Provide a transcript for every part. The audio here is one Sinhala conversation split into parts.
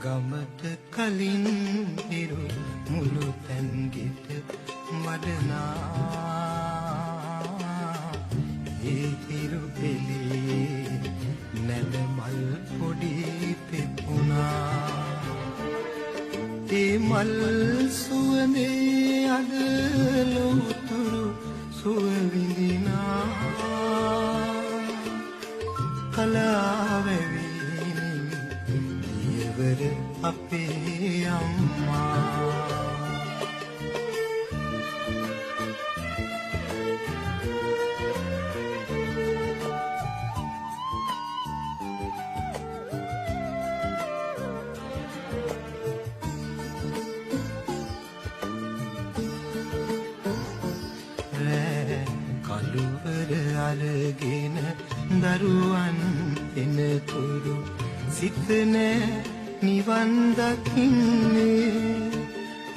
ගමට කලින් හිරු මුළු තැන් ගෙට වඩනා ඒ හිරු එළියේ නැද මල් පොඩි පෙපුණා ඒ මල් සුවඳේ අද ලොවුතුරු සුව විඳිනා කලාවැවි අපේ අම්මා කළුවර අරගෙන දරුවන් එනතුරු සිත නෑ නිවන් දකින්නේ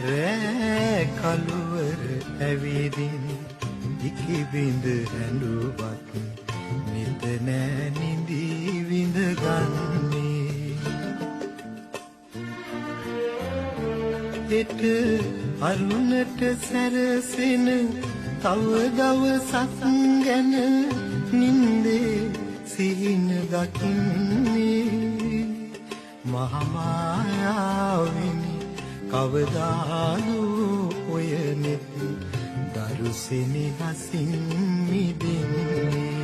රෑ කළුවර ඇවිදින් ඉකිබිඳ හැඬුවත් නිත නෑ නිදී විඳගන්නේ එට අරුණට සැරසෙන තව දවසක් ගැන නින්දේ සිහින දකින්නේ මහමායාවෙනි කවදාදු ඔය නෙත් දරුසෙනි හසින් මිදෙන්නේ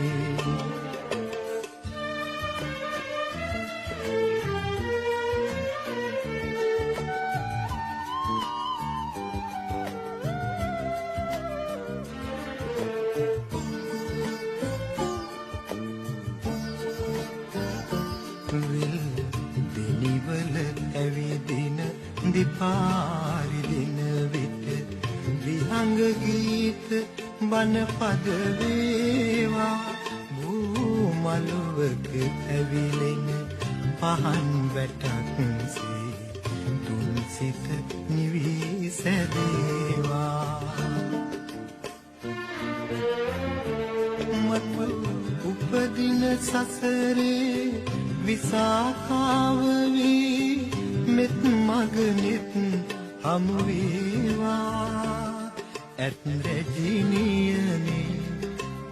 ඇවිදින දිපාරි දින විට විහංග ගීත බණ පද වේවා භූමලුවක ඇවිලෙන පහන් වැටක් සේ තුන් සිත නිවි සැදේවා මත් උපදින සසරේ විසාකාව වී මෙත් මගනෙත් හමු වේවා ඇත් රැජිනියනේ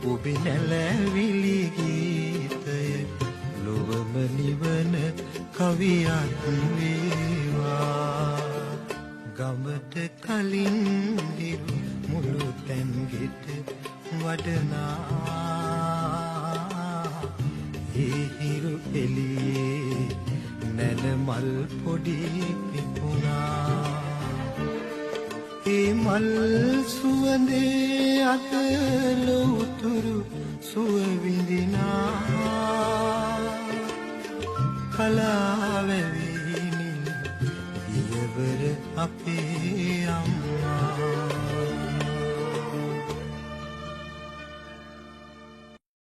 ඔබේ නැලවිලි ගීතය ලොවම නිවන කවියක් වේවා ගමට කලින් හිරු මුළු තැන් ගෙට වඩනා ඒ හිරු එළියේ නැන මල් පොඩි පිපුණා ඒ මල් සුවඳේ අත ලොවුතුරු සුව විඳිනා